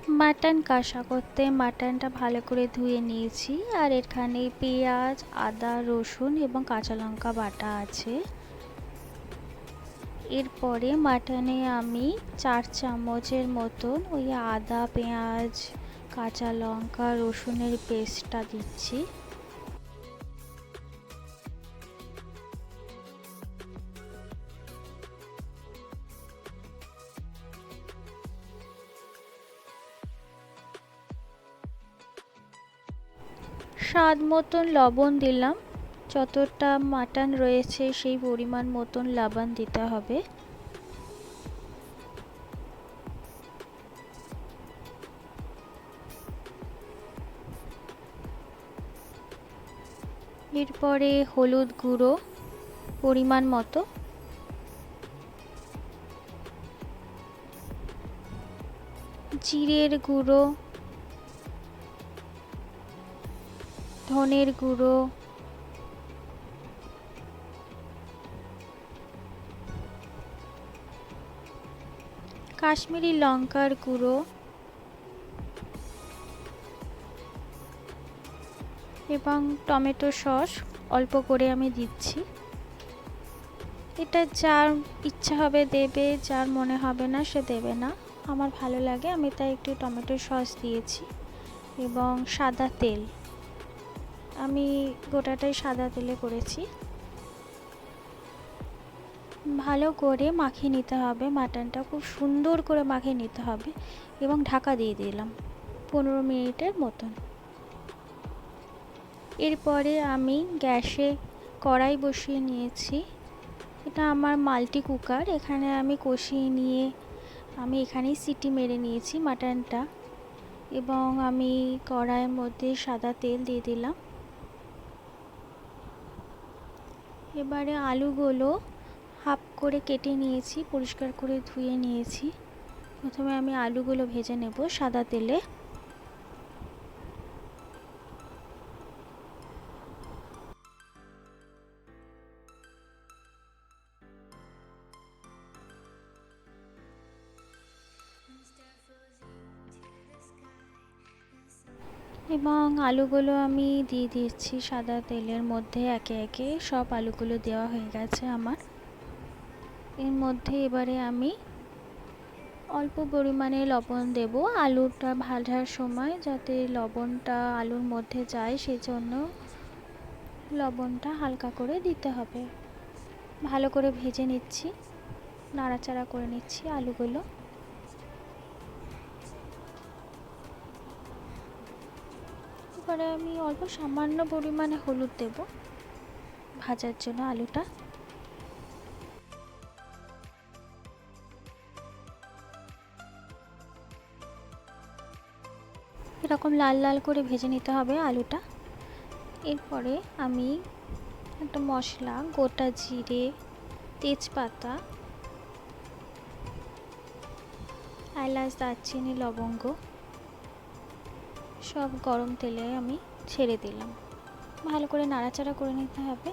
Mutton কষা করতে মাটনটা ভালো করে ধুয়ে নিয়েছি, আর এখানে পেঁয়াজ, আদা, রসুন এবং কাঁচা লঙ্কা বাটা আছে। এরপরে মাটনে আমি 4 চামচের মতন ওই আদা, পেঁয়াজ, কাঁচা লঙ্কা, রসুনের পেস্টটা দিচ্ছি। স্বাদ মতন লবণ দিলাম, যতটা মাটন রয়েছে সেই পরিমাণ মতন লবণ দিতে হবে। এরপরে হলুদ গুঁড়ো পরিমাণ মতো, জিরের গুঁড়ো, ধনের গুঁড়ো, কাশ্মীরি লঙ্কার গুঁড়ো এবং টমেটো সস অল্প করে আমি দিচ্ছি। এটা যার ইচ্ছা হবে দেবে, যার মনে হবে না সে দেবে না। আমার ভালো লাগে, আমি তাই একটু টমেটো সস দিয়েছি। এবং সাদা তেল, আমি গোটাটাই সাদা তেলে করেছি। ভালো করে মাখিয়ে নিতে হবে, মাটনটা খুব সুন্দর করে মাখিয়ে নিতে হবে এবং ঢাকা দিয়ে দিলাম 15 মিনিটের মতন। এরপরে আমি গ্যাসে কড়াই বসিয়ে নিয়েছি। এটা আমার মাল্টি কুকার, এখানে আমি কষিয়ে নিয়ে আমি এখানেই সিটি মেরে নিয়েছি মাটনটা। এবং আমি কড়াইয়ের মধ্যে সাদা তেল দিয়ে দিলাম। এবারে আলুগুলো হাফ করে কেটে নিয়েছি, পরিষ্কার করে ধুয়ে নিয়েছি। প্রথমে আমি আলুগুলো ভেজে নেব সাদা তেলে। এবং আলুগুলো আমি দিয়ে দিচ্ছি সাদা তেলের মধ্যে, একে একে সব আলুগুলো দেওয়া হয়ে গেছে আমার। এর মধ্যে এবারে আমি অল্প পরিমাণে লবণ দেব, আলুটা ভাজার সময় যাতে লবণটা আলুর মধ্যে যায় সেজন্য লবণটা হালকা করে দিতে হবে। ভালো করে ভেজে নিচ্ছি, নাড়াচাড়া করে নিচ্ছি আলুগুলো। এবারে আমি অল্প সামান্য পরিমাণে হলুদ দেব ভাজার জন্য আলুটা। এরকম লাল লাল করে ভেজে নিতে হবে আলুটা। এরপরে আমি একটা মশলা, গোটা জিরে, তেজপাতা, এলাচ, দারচিনি, লবঙ্গ সব গরম তেলে আমি ছেড়ে দিলাম। ভালো করে নাড়াচাড়া করে নিতে হবে।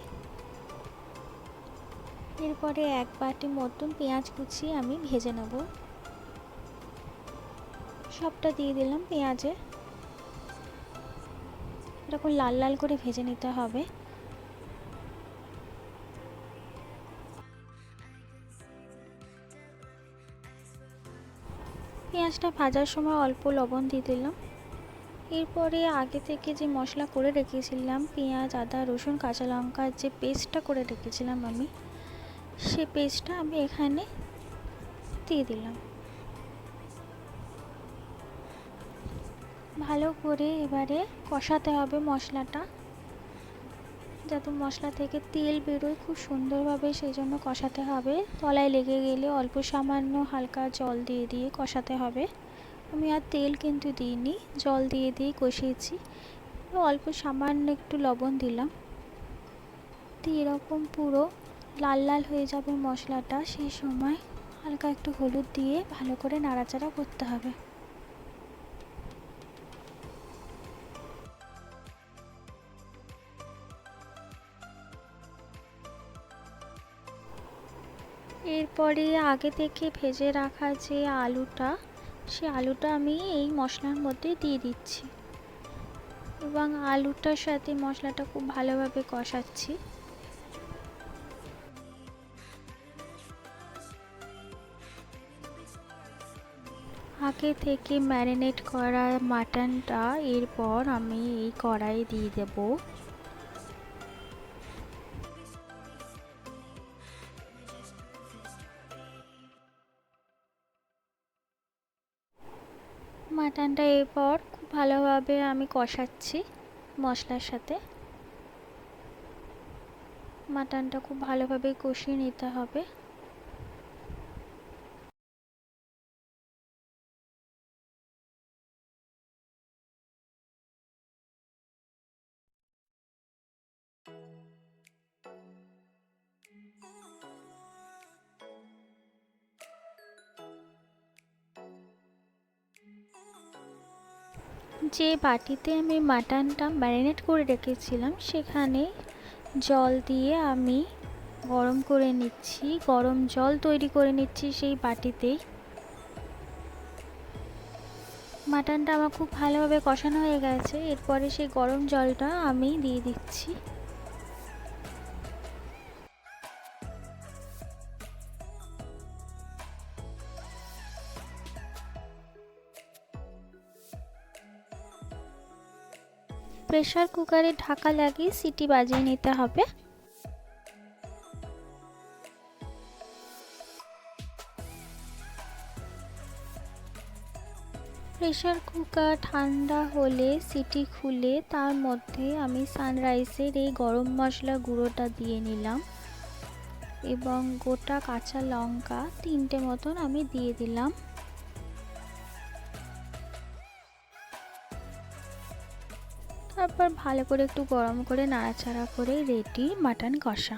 এরপরে 1 বাটি মতন পেঁয়াজ কুচি আমি ভেজে নেব, সবটা দিয়ে দিলাম পেঁয়াজে। এরকম লাল লাল করে ভেজে নিতে হবে। পেঁয়াজটা ভাজার সময় অল্প লবণ দিয়ে দিলাম। এরপরে আগে থেকে যে মশলা করে রেখেছিলাম, পেঁয়াজ, আদা, রসুন, কাঁচা লঙ্কার যে পেস্টটা করে রেখেছিলাম আমি, সে পেস্টটা আমি এখানে দিয়ে দিলাম। ভালো করে এবারে কষাতে হবে মশলাটা, যাতে মশলা থেকে তেল বেরোয় খুব সুন্দরভাবে, সেই জন্য কষাতে হবে। তলায় লেগে গেলে অল্প সামান্য হালকা জল দিয়ে দিয়ে কষাতে হবে। আমি আর তেল কিন্তু দিইনি, জল দিয়ে দিয়ে কষিয়েছি। অল্প সামান্য একটু লবণ দিলাম। দিয়ে এরকম পুরো লাল লাল হয়ে যাবে মশলাটা, সেই সময় হালকা একটু হলুদ দিয়ে ভালো করে নাড়াচাড়া করতে হবে। এরপরে আগে থেকে ভেজে রাখা যে আলুটা, সেই আলুটা আমি এই মশলার মধ্যে দিয়ে দিচ্ছি এবং আলুটার সাথে মশলাটা খুব ভালোভাবে কষাচ্ছি। আগে থেকে ম্যারিনেট করা মাটনটা এরপর আমি এই কড়াইয়ে দিয়ে দেব। মাটনটা এরপর খুব ভালোভাবে আমি কষাচ্ছি মশলার সাথে। মাটনটা খুব ভালোভাবে কষিয়ে নিতে হবে। যে বাটিতে আমি মাটনটা ম্যারিনেট করে রেখেছিলাম সেখানে জল দিয়ে আমি গরম করে নিচ্ছি, গরম জল তৈরি করে নিচ্ছি সেই বাটিতেই। মাটনটা আমার খুব ভালোভাবে কষানো হয়ে গেছে, এরপরে সেই গরম জলটা আমি দিয়ে দিচ্ছি। প্রেসার কুকারে ঢাকা লাগিয়ে সিটি বাজিয়ে নিতে হবে। প্রেসার কুকার ঠান্ডা হলে সিটি খুলে তার মধ্যে আমি সানরাইসের এই গরম মশলা গুঁড়োটা দিয়ে নিলাম এবং গোটা কাঁচা লঙ্কা 3টে মতন আমি দিয়ে দিলাম। তারপর ভালো করে একটু গরম করে নাড়াচাড়া করে রেডি মাটন কষা।